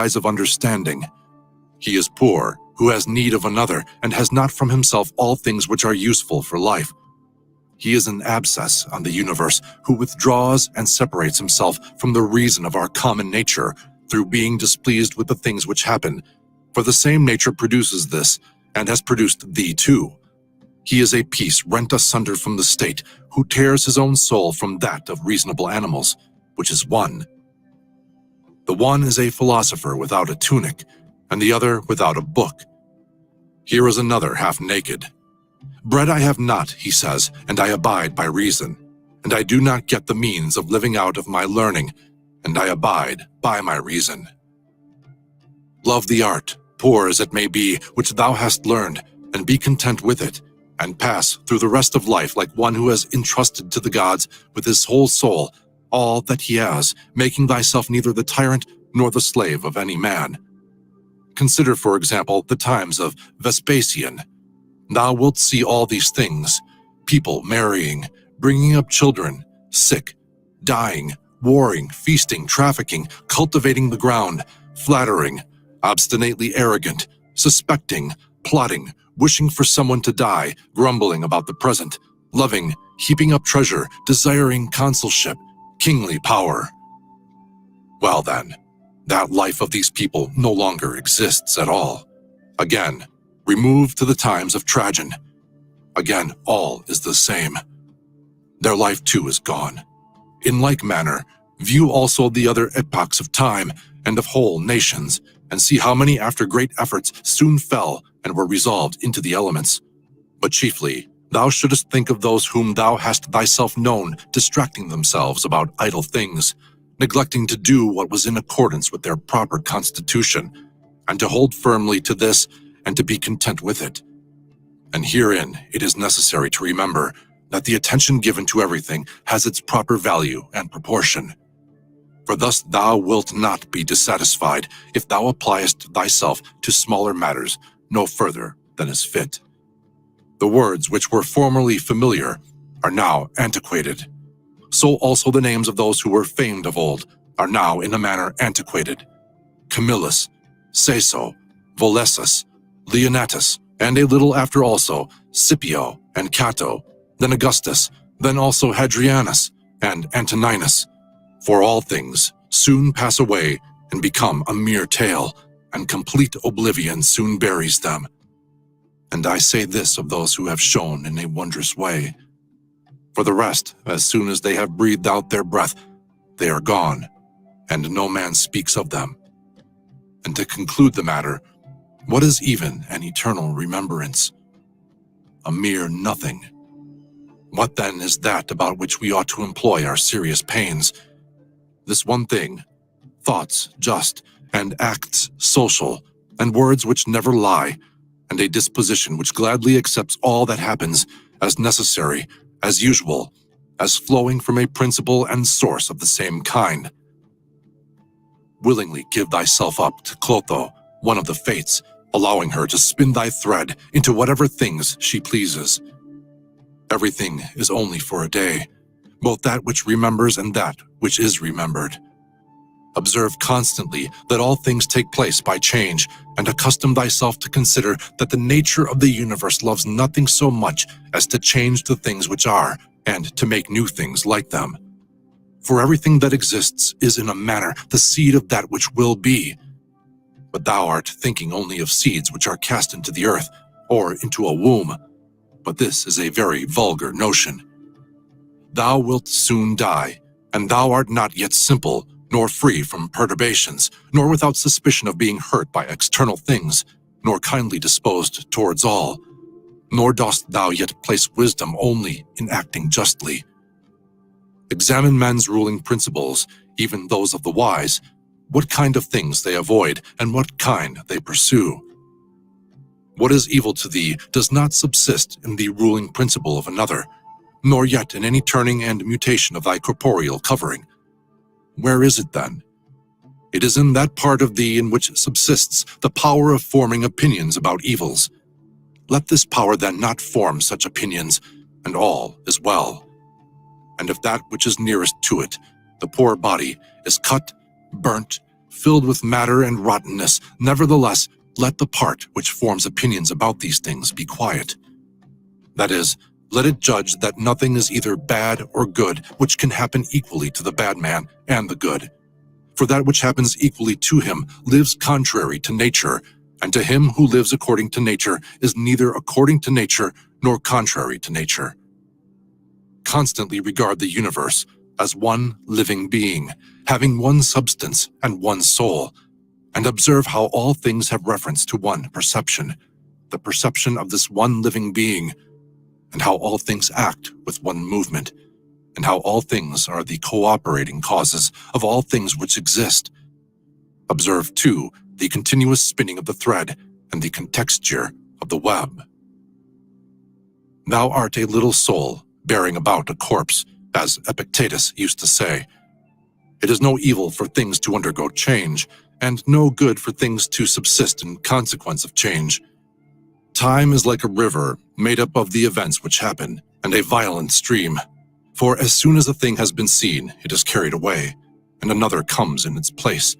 eyes of understanding. He is poor, who has need of another, and has not from himself all things which are useful for life. He is an abscess on the universe, who withdraws and separates himself from the reason of our common nature, through being displeased with the things which happen. For the same nature produces this, and has produced thee too. He is a piece rent asunder from the state, who tears his own soul from that of reasonable animals, which is one. The one is a philosopher without a tunic, and the other without a book. Here is another half naked. Bread I have not, he says, and I abide by reason, and I do not get the means of living out of my learning, and I abide by my reason. Love the art, poor as it may be, which thou hast learned, and be content with it, and pass through the rest of life like one who has entrusted to the gods with his whole soul all that he has, making thyself neither the tyrant nor the slave of any man. Consider, for example, the times of Vespasian. Thou wilt see all these things: people marrying, bringing up children, sick, dying, warring, feasting, trafficking, cultivating the ground, flattering, obstinately arrogant, suspecting, plotting, wishing for someone to die, grumbling about the present, loving, heaping up treasure, desiring consulship, kingly power. Well then, that life of these people no longer exists at all. Again, remove to the times of Trajan. Again, all is the same. Their life too is gone. In like manner, view also the other epochs of time and of whole nations, and see how many after great efforts soon fell and were resolved into the elements. But chiefly, thou shouldest think of those whom thou hast thyself known distracting themselves about idle things, neglecting to do what was in accordance with their proper constitution, and to hold firmly to this and to be content with it. And herein it is necessary to remember that the attention given to everything has its proper value and proportion. For thus thou wilt not be dissatisfied if thou appliest thyself to smaller matters no further than is fit. The words which were formerly familiar are now antiquated. So also the names of those who were famed of old are now in a manner antiquated. Camillus, Caeso, Volesus, Leonatus, and a little after also Scipio and Cato, then Augustus, then also Hadrianus and Antoninus. For all things soon pass away and become a mere tale, and complete oblivion soon buries them. And I say this of those who have shone in a wondrous way. For the rest, as soon as they have breathed out their breath, they are gone, and no man speaks of them. And to conclude the matter, what is even an eternal remembrance? A mere nothing. What then is that about which we ought to employ our serious pains? This one thing: thoughts just, and acts social, and words which never lie, and a disposition which gladly accepts all that happens as necessary, as usual, as flowing from a principle and source of the same kind. Willingly give thyself up to Clotho, one of the Fates, allowing her to spin thy thread into whatever things she pleases. Everything is only for a day, both that which remembers and that which is remembered. Observe constantly that all things take place by change, and accustom thyself to consider that the nature of the universe loves nothing so much as to change the things which are, and to make new things like them. For everything that exists is in a manner the seed of that which will be. But thou art thinking only of seeds which are cast into the earth, or into a womb. But this is a very vulgar notion. Thou wilt soon die, and thou art not yet simple, nor free from perturbations, nor without suspicion of being hurt by external things, nor kindly disposed towards all. Nor dost thou yet place wisdom only in acting justly. Examine men's ruling principles, even those of the wise, what kind of things they avoid, and what kind they pursue. What is evil to thee does not subsist in the ruling principle of another, nor yet in any turning and mutation of thy corporeal covering. Where is it then? It is in that part of thee in which subsists the power of forming opinions about evils. Let this power then not form such opinions, and all is well. And if that which is nearest to it, the poor body, is cut, burnt, filled with matter and rottenness, nevertheless, let the part which forms opinions about these things be quiet. That is, let it judge that nothing is either bad or good which can happen equally to the bad man and the good. For that which happens equally to him lives contrary to nature, and to him who lives according to nature is neither according to nature nor contrary to nature. Constantly regard the universe as one living being, having one substance and one soul, and observe how all things have reference to one perception, the perception of this one living being, and how all things act with one movement, and how all things are the cooperating causes of all things which exist. Observe, too, the continuous spinning of the thread and the contexture of the web. Thou art a little soul bearing about a corpse, as Epictetus used to say. It is no evil for things to undergo change, and no good for things to subsist in consequence of change. Time is like a river made up of the events which happen, and a violent stream. For as soon as a thing has been seen, it is carried away, and another comes in its place,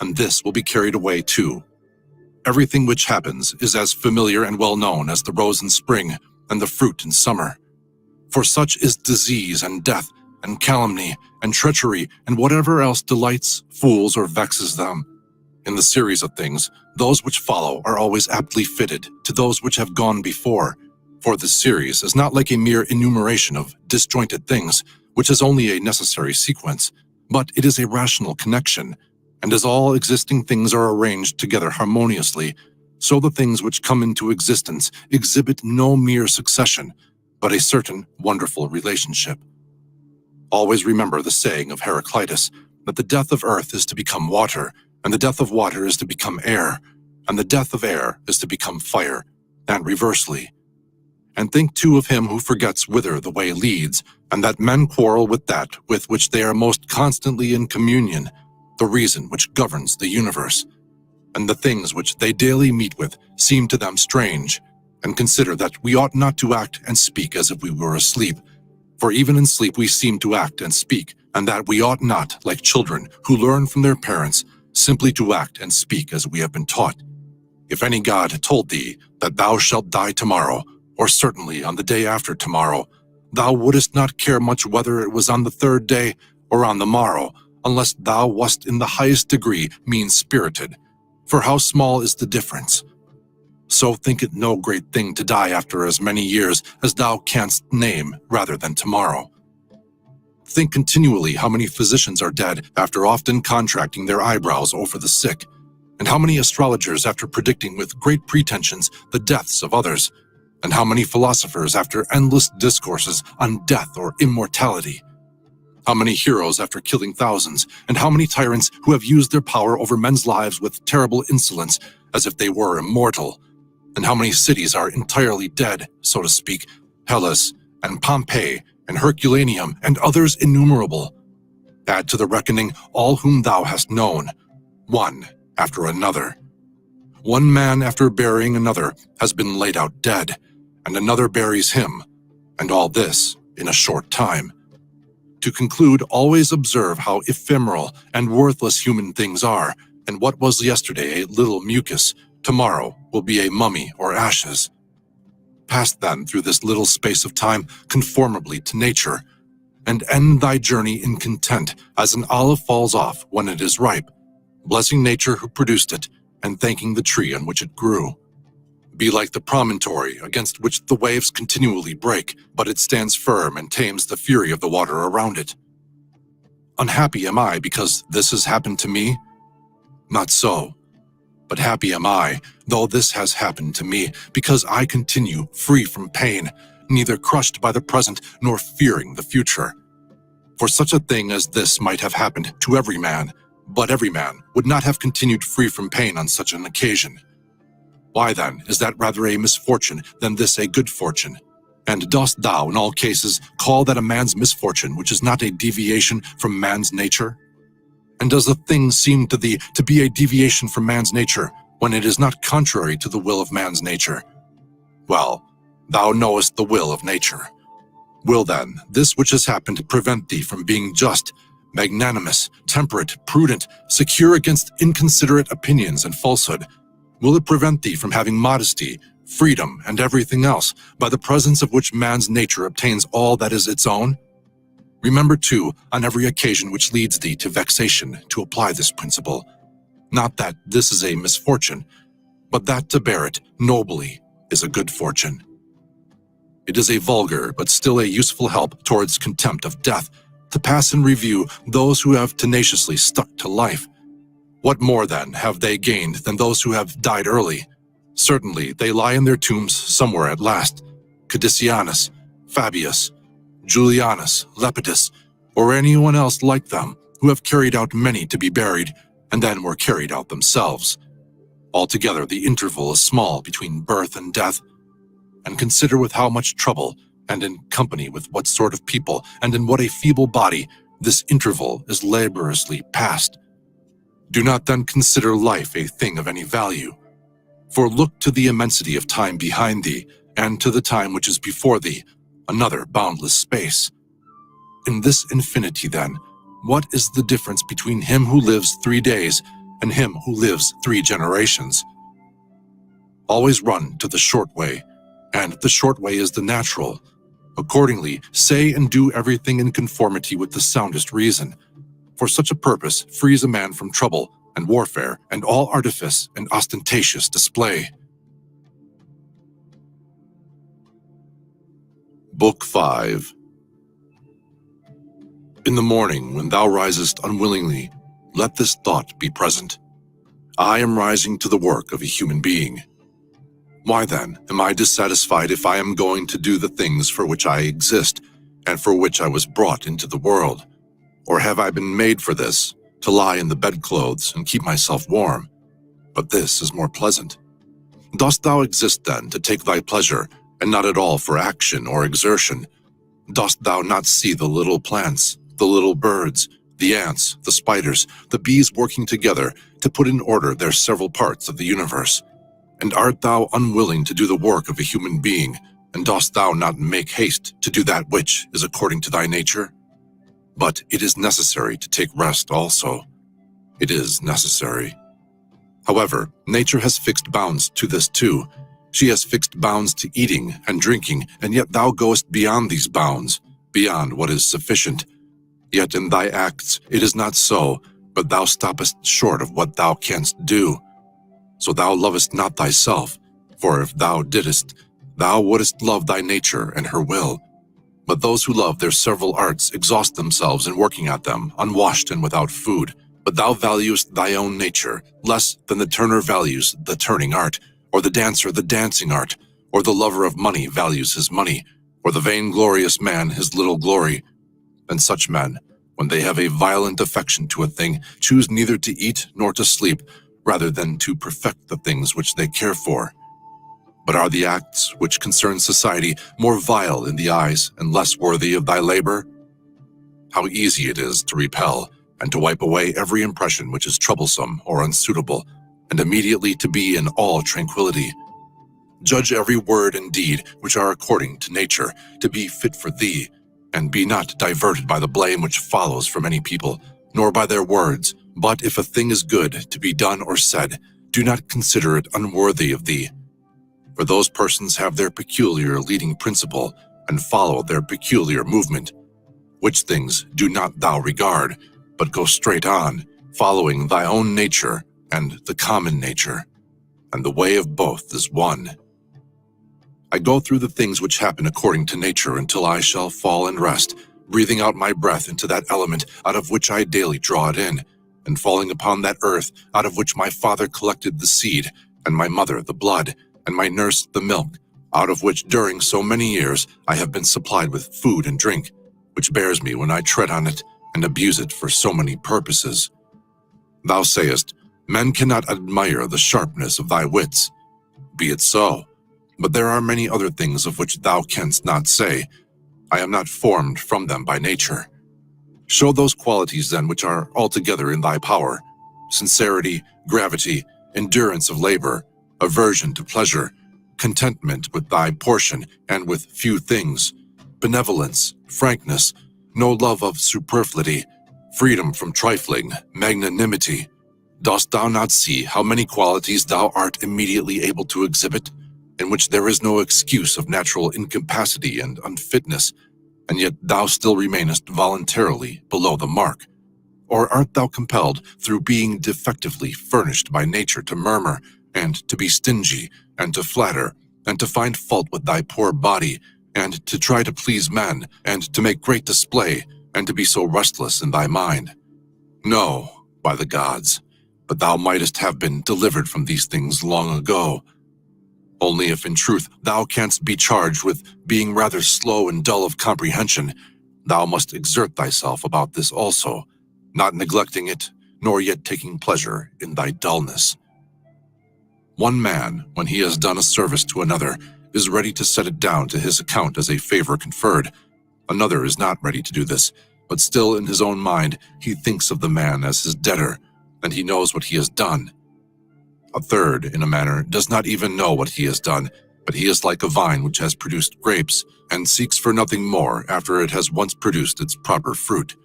and this will be carried away too. Everything which happens is as familiar and well known as the rose in spring and the fruit in summer. For such is disease and death and calumny and treachery and whatever else delights, fools, or vexes them. In the series of things, those which follow are always aptly fitted to those which have gone before, for this series is not like a mere enumeration of disjointed things, which is only a necessary sequence, but it is a rational connection, and as all existing things are arranged together harmoniously, so the things which come into existence exhibit no mere succession, but a certain wonderful relationship. Always remember the saying of Heraclitus, that the death of earth is to become water, and the death of water is to become air, and the death of air is to become fire, and reversely. And think too of him who forgets whither the way leads, and that men quarrel with that with which they are most constantly in communion, the reason which governs the universe. And the things which they daily meet with seem to them strange, and consider that we ought not to act and speak as if we were asleep, for even in sleep we seem to act and speak, and that we ought not, like children who learn from their parents, simply to act and speak as we have been taught. If any god told thee that thou shalt die tomorrow, or certainly on the day after tomorrow, thou wouldest not care much whether it was on the third day or on the morrow, unless thou wast in the highest degree mean-spirited. For how small is the difference? So think it no great thing to die after as many years as thou canst name rather than tomorrow. Think continually how many physicians are dead after often contracting their eyebrows over the sick, and how many astrologers after predicting with great pretensions the deaths of others, and how many philosophers after endless discourses on death or immortality. How many heroes after killing thousands, and how many tyrants who have used their power over men's lives with terrible insolence as if they were immortal, and how many cities are entirely dead, so to speak, Hellas and Pompeii and Herculaneum and others innumerable. Add to the reckoning all whom thou hast known, one after another. One man after burying another has been laid out dead, and another buries him, and all this in a short time. To conclude, always observe how ephemeral and worthless human things are, and what was yesterday a little mucus, tomorrow will be a mummy or ashes. Pass then through this little space of time conformably to nature, and end thy journey in content as an olive falls off when it is ripe, blessing nature who produced it, and thanking the tree on which it grew. Be like the promontory against which the waves continually break, but it stands firm and tames the fury of the water around it. Unhappy am I because this has happened to me? Not so. But happy am I, though this has happened to me, because I continue free from pain, neither crushed by the present nor fearing the future. For such a thing as this might have happened to every man, but every man would not have continued free from pain on such an occasion. Why then is that rather a misfortune than this a good fortune? And dost thou, in all cases, call that a man's misfortune which is not a deviation from man's nature? And does the thing seem to thee to be a deviation from man's nature when it is not contrary to the will of man's nature? Well, thou knowest the will of nature. Will then this which has happened prevent thee from being just, magnanimous, temperate, prudent, secure against inconsiderate opinions and falsehood? Will it prevent thee from having modesty, freedom, and everything else, by the presence of which man's nature obtains all that is its own? Remember, too, on every occasion which leads thee to vexation, to apply this principle. Not that this is a misfortune, but that to bear it nobly is a good fortune. It is a vulgar, but still a useful help towards contempt of death, to pass in review those who have tenaciously stuck to life. What more, then, have they gained than those who have died early? Certainly, they lie in their tombs somewhere at last. Cadicianus, Fabius, Julianus, Lepidus, or anyone else like them, who have carried out many to be buried, and then were carried out themselves. Altogether, the interval is small between birth and death. And consider with how much trouble, and in company with what sort of people, and in what a feeble body, this interval is laboriously passed. Do not then consider life a thing of any value. For look to the immensity of time behind thee, and to the time which is before thee, another boundless space. In this infinity, then, what is the difference between him who lives 3 days and him who lives 3 generations? Always run to the short way, and the short way is the natural. Accordingly, say and do everything in conformity with the soundest reason. For such a purpose frees a man from trouble and warfare and all artifice and ostentatious display. Book 5. In the morning, when thou risest unwillingly, let this thought be present: I am rising to the work of a human being. Why then am I dissatisfied if I am going to do the things for which I exist and for which I was brought into the world? Or have I been made for this, to lie in the bedclothes and keep myself warm? But this is more pleasant. Dost thou exist then to take thy pleasure, and not at all for action or exertion? Dost thou not see the little plants, the little birds, the ants, the spiders, the bees working together to put in order their several parts of the universe? And art thou unwilling to do the work of a human being, and dost thou not make haste to do that which is according to thy nature? But it is necessary to take rest also. It is necessary. However, nature has fixed bounds to this too. She has fixed bounds to eating and drinking, and yet thou goest beyond these bounds, beyond what is sufficient. Yet in thy acts it is not so, but thou stoppest short of what thou canst do. So thou lovest not thyself, for if thou didst, thou wouldst love thy nature and her will. But those who love their several arts exhaust themselves in working at them, unwashed and without food. But thou valuest thy own nature less than the turner values the turning art, or the dancer the dancing art, or the lover of money values his money, or the vainglorious man his little glory. And such men, when they have a violent affection to a thing, choose neither to eat nor to sleep, rather than to perfect the things which they care for. But are the acts which concern society more vile in the eyes and less worthy of thy labor? How easy it is to repel and to wipe away every impression which is troublesome or unsuitable, and immediately to be in all tranquility. Judge every word and deed which are according to nature, to be fit for thee, and be not diverted by the blame which follows from any people, nor by their words. But if a thing is good to be done or said, do not consider it unworthy of thee. For those persons have their peculiar leading principle, and follow their peculiar movement. Which things do not thou regard, but go straight on, following thy own nature and the common nature, and the way of both is one. I go through the things which happen according to nature until I shall fall and rest, breathing out my breath into that element out of which I daily draw it in, and falling upon that earth out of which my father collected the seed, and my mother the blood, and my nurse the milk, out of which during so many years I have been supplied with food and drink, which bears me when I tread on it and abuse it for so many purposes. Thou sayest, men cannot admire the sharpness of thy wits. Be it so, but there are many other things of which thou canst not say. I am not formed from them by nature. Show those qualities then which are altogether in thy power: sincerity, gravity, endurance of labor, aversion to pleasure, contentment with thy portion and with few things, benevolence, frankness, no love of superfluity, freedom from trifling, magnanimity. Dost thou not see how many qualities thou art immediately able to exhibit, in which there is no excuse of natural incapacity and unfitness, and yet thou still remainest voluntarily below the mark? Or art thou compelled, through being defectively furnished by nature, to murmur, and to be stingy, and to flatter, and to find fault with thy poor body, and to try to please men, and to make great display, and to be so restless in thy mind? No, by the gods, but thou mightest have been delivered from these things long ago. Only if in truth thou canst be charged with being rather slow and dull of comprehension, thou must exert thyself about this also, not neglecting it, nor yet taking pleasure in thy dullness. One man, when he has done a service to another, is ready to set it down to his account as a favor conferred. Another is not ready to do this, but still in his own mind he thinks of the man as his debtor, and he knows what he has done. A third, in a manner, does not even know what he has done, but he is like a vine which has produced grapes, and seeks for nothing more after it has once produced its proper fruit.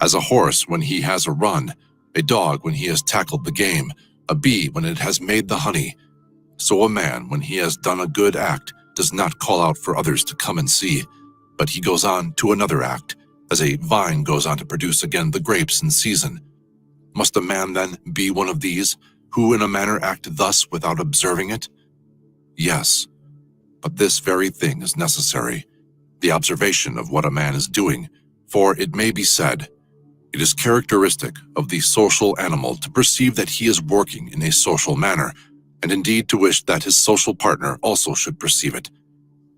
As a horse when he has a run, a dog when he has tackled the game, a bee when it has made the honey, so a man, when he has done a good act, does not call out for others to come and see, but he goes on to another act, as a vine goes on to produce again the grapes in season. Must a man, then, be one of these, who in a manner act thus without observing it? Yes, but this very thing is necessary, the observation of what a man is doing, for it may be said, it is characteristic of the social animal to perceive that he is working in a social manner, and indeed to wish that his social partner also should perceive it.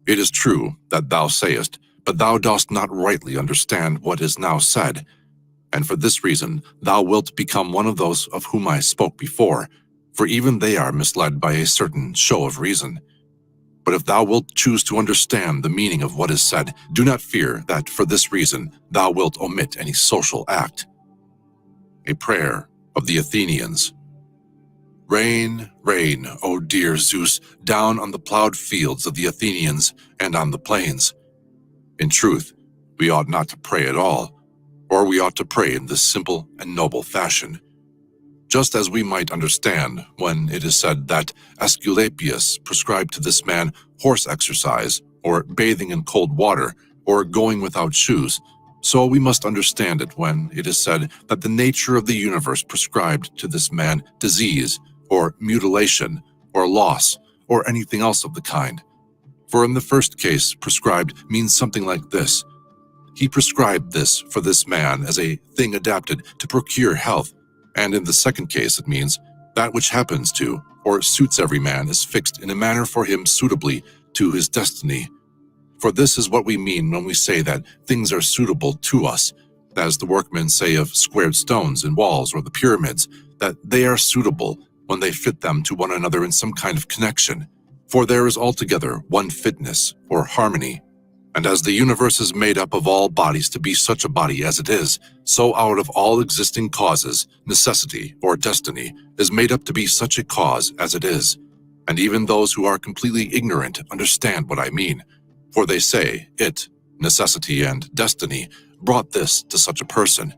It is true that thou sayest, but thou dost not rightly understand what is now said, and for this reason thou wilt become one of those of whom I spoke before, for even they are misled by a certain show of reason. But if thou wilt choose to understand the meaning of what is said, do not fear that for this reason thou wilt omit any social act. A prayer of the Athenians. Rain, rain, O dear Zeus, down on the plowed fields of the Athenians and on the plains. In truth, we ought not to pray at all, or we ought to pray in this simple and noble fashion. Just as we might understand when it is said that Aesculapius prescribed to this man horse exercise, or bathing in cold water, or going without shoes, so we must understand it when it is said that the nature of the universe prescribed to this man disease, or mutilation, or loss, or anything else of the kind. For in the first case, prescribed means something like this. He prescribed this for this man as a thing adapted to procure health, and in the second case it means that which happens to, or suits every man is fixed in a manner for him suitably to his destiny. For this is what we mean when we say that things are suitable to us, as the workmen say of squared stones in walls or the pyramids, that they are suitable when they fit them to one another in some kind of connection, for there is altogether one fitness or harmony. And as the universe is made up of all bodies to be such a body as it is, so out of all existing causes, necessity or destiny is made up to be such a cause as it is. And even those who are completely ignorant understand what I mean, for they say it, necessity and destiny, brought this to such a person.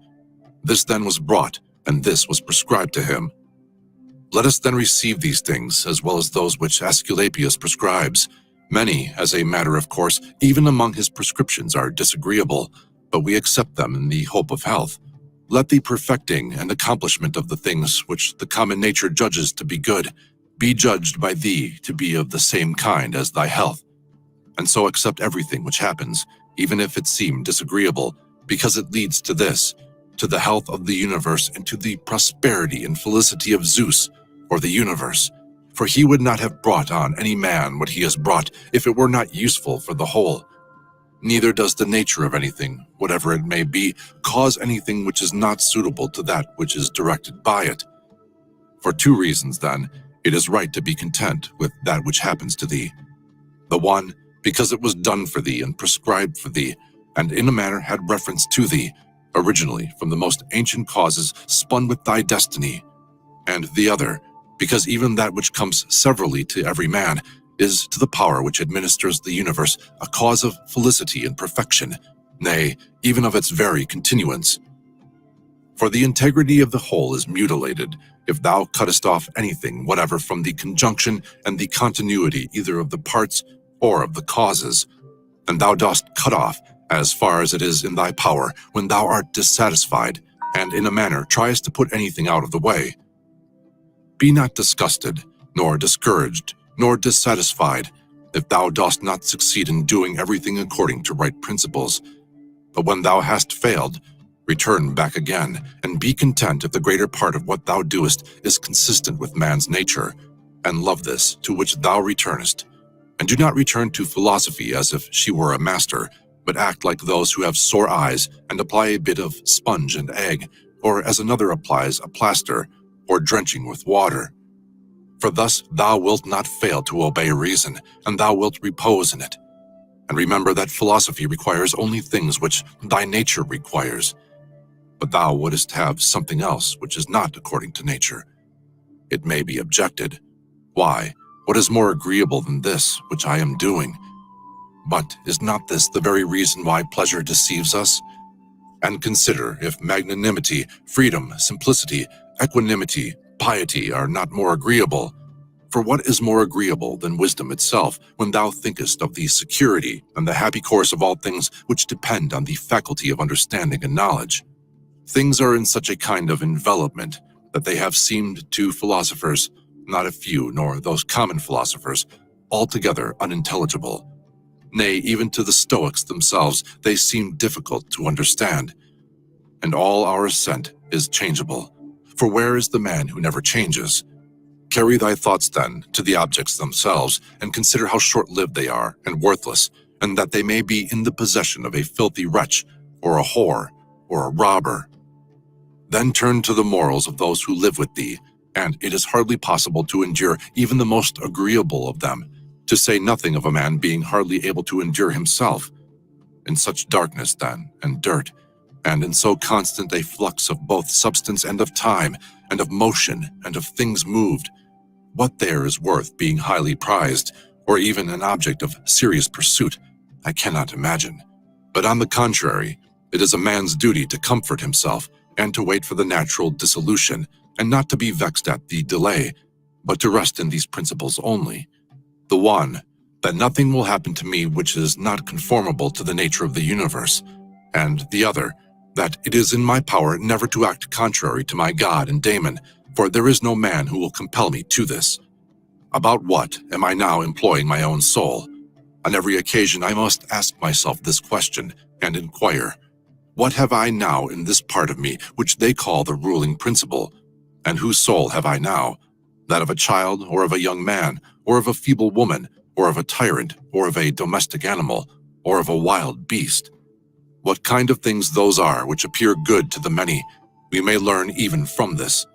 This then was brought, and this was prescribed to him. Let us then receive these things, as well as those which Aesculapius prescribes. Many, as a matter of course, even among his prescriptions are disagreeable, but we accept them in the hope of health. Let the perfecting and accomplishment of the things which the common nature judges to be good be judged by thee to be of the same kind as thy health. And so accept everything which happens, even if it seem disagreeable, because it leads to this, to the health of the universe and to the prosperity and felicity of Zeus, or the universe. For he would not have brought on any man what he has brought if it were not useful for the whole. Neither does the nature of anything, whatever it may be, cause anything which is not suitable to that which is directed by it. For two reasons, then, it is right to be content with that which happens to thee. The one, because it was done for thee and prescribed for thee, and in a manner had reference to thee, originally from the most ancient causes spun with thy destiny. And the other, because even that which comes severally to every man is to the power which administers the universe a cause of felicity and perfection, nay, even of its very continuance. For the integrity of the whole is mutilated, if thou cuttest off anything whatever from the conjunction and the continuity either of the parts or of the causes. And thou dost cut off, as far as it is in thy power, when thou art dissatisfied, and in a manner triest to put anything out of the way. Be not disgusted, nor discouraged, nor dissatisfied, if thou dost not succeed in doing everything according to right principles. But when thou hast failed, return back again, and be content if the greater part of what thou doest is consistent with man's nature, and love this to which thou returnest. And do not return to philosophy as if she were a master, but act like those who have sore eyes and apply a bit of sponge and egg, or as another applies a plaster, or drenching with water. For thus thou wilt not fail to obey reason, and thou wilt repose in it. And remember that philosophy requires only things which thy nature requires. But thou wouldest have something else which is not according to nature. It may be objected, why, what is more agreeable than this which I am doing? But is not this the very reason why pleasure deceives us? And consider if magnanimity, freedom, simplicity, equanimity, piety are not more agreeable. For what is more agreeable than wisdom itself, when thou thinkest of the security and the happy course of all things which depend on the faculty of understanding and knowledge? Things are in such a kind of envelopment that they have seemed to philosophers, not a few nor those common philosophers, altogether unintelligible. Nay, even to the Stoics themselves they seem difficult to understand. And all our assent is changeable. For where is the man who never changes? Carry thy thoughts, then, to the objects themselves, and consider how short-lived they are and worthless, and that they may be in the possession of a filthy wretch, or a whore, or a robber. Then turn to the morals of those who live with thee, and it is hardly possible to endure even the most agreeable of them, to say nothing of a man being hardly able to endure himself. In such darkness, then, and dirt, and in so constant a flux of both substance and of time, and of motion, and of things moved, what there is worth being highly prized, or even an object of serious pursuit, I cannot imagine. But on the contrary, it is a man's duty to comfort himself, and to wait for the natural dissolution, and not to be vexed at the delay, but to rest in these principles only. The one, that nothing will happen to me which is not conformable to the nature of the universe, and the other, that it is in my power never to act contrary to my God and Daemon, for there is no man who will compel me to this. About what am I now employing my own soul? On every occasion I must ask myself this question, and inquire, what have I now in this part of me which they call the ruling principle? And whose soul have I now? That of a child, or of a young man, or of a feeble woman, or of a tyrant, or of a domestic animal, or of a wild beast? What kind of things those are which appear good to the many, we may learn even from this.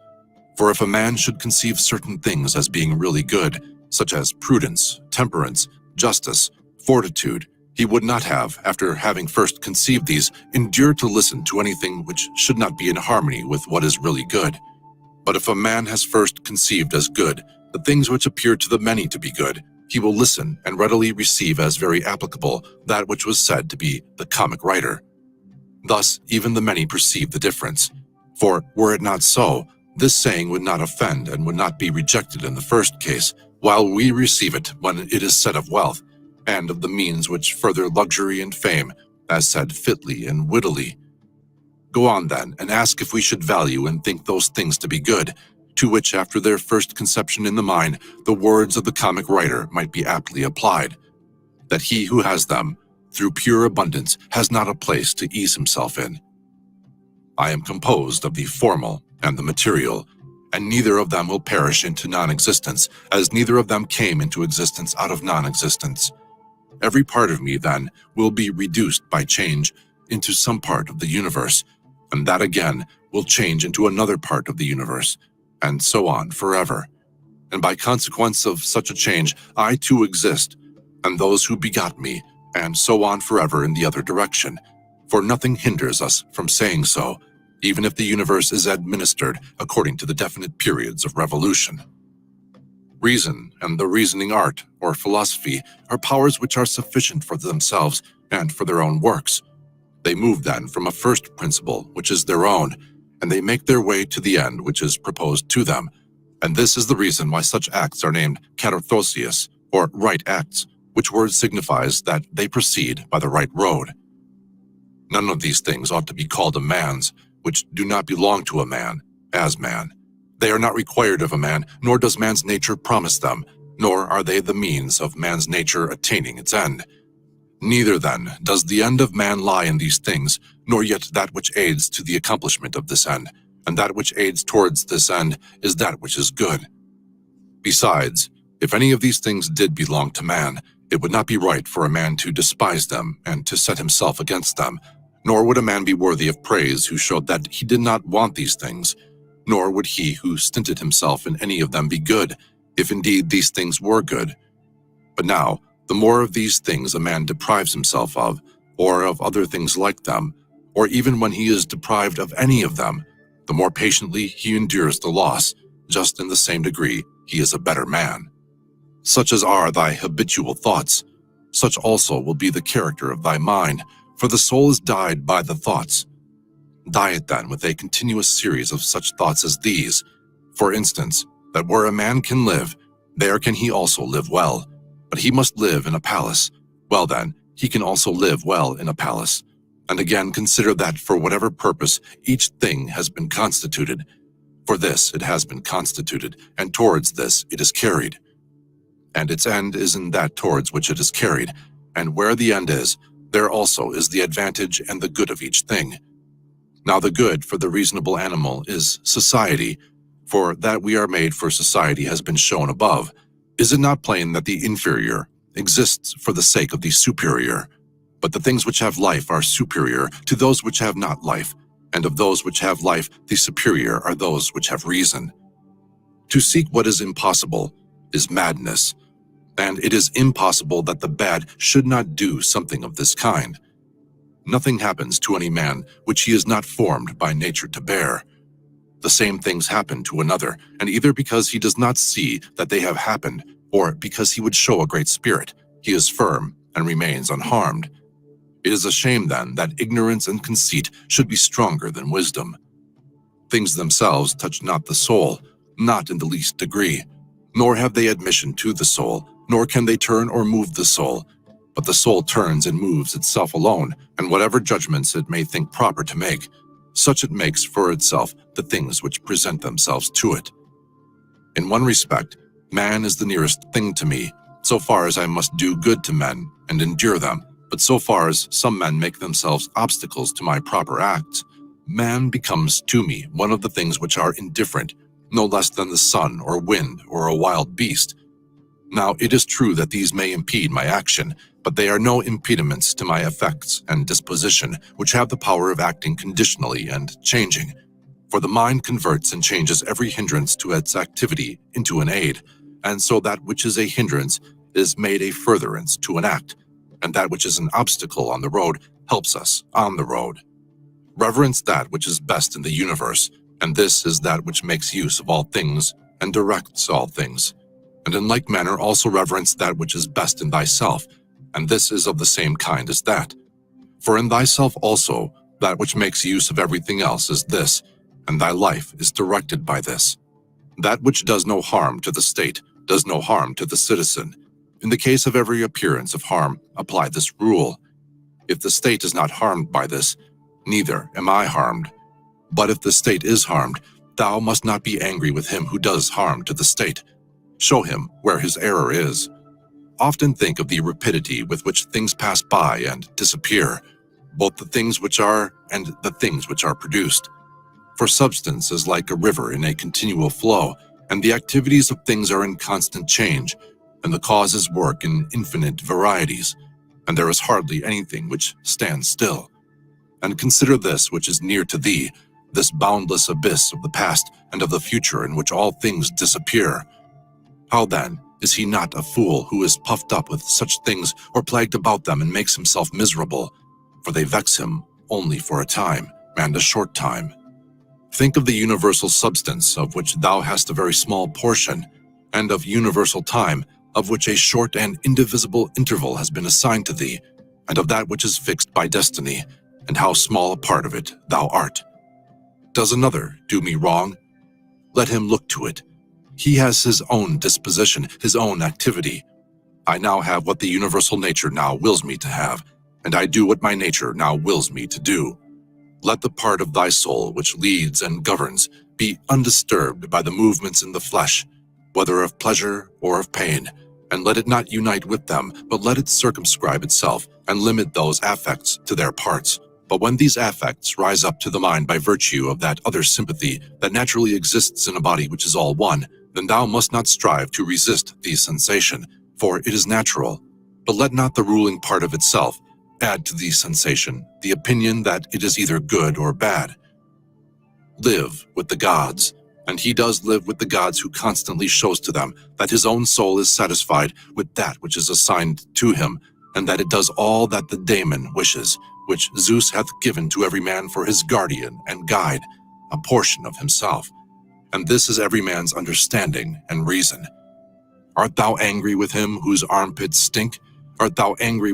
For if a man should conceive certain things as being really good, such as prudence, temperance, justice, fortitude, he would not have, after having first conceived these, endured to listen to anything which should not be in harmony with what is really good. But if a man has first conceived as good the things which appear to the many to be good, he will listen and readily receive as very applicable that which was said to be the comic writer. Thus even the many perceive the difference. For were it not so, this saying would not offend and would not be rejected in the first case, while we receive it when it is said of wealth, and of the means which further luxury and fame, as said fitly and wittily. Go on then, and ask if we should value and think those things to be good, to which after their first conception in the mind, the words of the comic writer might be aptly applied, that he who has them, through pure abundance, has not a place to ease himself in. I am composed of the formal and the material, and neither of them will perish into non-existence, as neither of them came into existence out of non-existence. Every part of me, then, will be reduced by change into some part of the universe, and that again will change into another part of the universe, and so on forever. And by consequence of such a change, I too exist, and those who begot me, and so on forever in the other direction, for nothing hinders us from saying so, even if the universe is administered according to the definite periods of revolution. Reason and the reasoning art, or philosophy, are powers which are sufficient for themselves and for their own works. They move then from a first principle, which is their own, and they make their way to the end which is proposed to them. And this is the reason why such acts are named katarthosius, or right acts, which word signifies that they proceed by the right road. None of these things ought to be called a man's, which do not belong to a man, as man. They are not required of a man, nor does man's nature promise them, nor are they the means of man's nature attaining its end. Neither, then, does the end of man lie in these things, nor yet that which aids to the accomplishment of this end, and that which aids towards this end is that which is good. Besides, if any of these things did belong to man, it would not be right for a man to despise them and to set himself against them, nor would a man be worthy of praise who showed that he did not want these things, nor would he who stinted himself in any of them be good, if indeed these things were good. But now, the more of these things a man deprives himself of, or of other things like them, or even when he is deprived of any of them, the more patiently he endures the loss, just in the same degree he is a better man. Such as are thy habitual thoughts, such also will be the character of thy mind, for the soul is dyed by the thoughts. Dye it then with a continuous series of such thoughts as these. For instance, that where a man can live, there can he also live well. But he must live in a palace. Well then, he can also live well in a palace. And again consider that for whatever purpose each thing has been constituted, for this it has been constituted, and towards this it is carried. And its end is in that towards which it is carried, and where the end is, there also is the advantage and the good of each thing. Now the good for the reasonable animal is society, for that we are made for society has been shown above. Is it not plain that the inferior exists for the sake of the superior? But the things which have life are superior to those which have not life, and of those which have life the superior are those which have reason. To seek what is impossible is madness, and it is impossible that the bad should not do something of this kind. Nothing happens to any man which he is not formed by nature to bear. The same things happen to another, and either because he does not see that they have happened, or because he would show a great spirit, he is firm and remains unharmed. It is a shame, then, that ignorance and conceit should be stronger than wisdom. Things themselves touch not the soul, not in the least degree, nor have they admission to the soul, nor can they turn or move the soul. But the soul turns and moves itself alone, and whatever judgments it may think proper to make, such it makes for itself the things which present themselves to it. In one respect, man is the nearest thing to me, so far as I must do good to men and endure them, but so far as some men make themselves obstacles to my proper acts, man becomes to me one of the things which are indifferent, no less than the sun or wind or a wild beast. Now it is true that these may impede my action, but they are no impediments to my effects and disposition, which have the power of acting conditionally and changing. For the mind converts and changes every hindrance to its activity into an aid, and so that which is a hindrance is made a furtherance to an act, and that which is an obstacle on the road helps us on the road. Reverence that which is best in the universe, and this is that which makes use of all things and directs all things. And in like manner also reverence that which is best in thyself, and this is of the same kind as that. For in thyself also, that which makes use of everything else is this, and thy life is directed by this. That which does no harm to the state does no harm to the citizen. In the case of every appearance of harm, apply this rule. If the state is not harmed by this, neither am I harmed. But if the state is harmed, thou must not be angry with him who does harm to the state. Show him where his error is. Often think of the rapidity with which things pass by and disappear, both the things which are and the things which are produced. For substance is like a river in a continual flow, and the activities of things are in constant change, and the causes work in infinite varieties, and there is hardly anything which stands still. And consider this which is near to thee, this boundless abyss of the past and of the future in which all things disappear. How then is he not a fool who is puffed up with such things or plagued about them and makes himself miserable? For they vex him only for a time, and a short time. Think of the universal substance, of which thou hast a very small portion, and of universal time, of which a short and indivisible interval has been assigned to thee, and of that which is fixed by destiny, and how small a part of it thou art. Does another do me wrong? Let him look to it. He has his own disposition, his own activity. I now have what the universal nature now wills me to have, and I do what my nature now wills me to do. Let the part of thy soul which leads and governs be undisturbed by the movements in the flesh, whether of pleasure or of pain, and let it not unite with them, but let it circumscribe itself and limit those affects to their parts. But when these affects rise up to the mind by virtue of that other sympathy that naturally exists in a body which is all one, then thou must not strive to resist the sensation, for it is natural. But let not the ruling part of itself add to the sensation the opinion that it is either good or bad. Live with the gods, and he does live with the gods who constantly shows to them that his own soul is satisfied with that which is assigned to him, and that it does all that the daemon wishes, which Zeus hath given to every man for his guardian and guide, a portion of himself. And this is every man's understanding and reason. Art thou angry with him whose armpits stink? Art thou angry with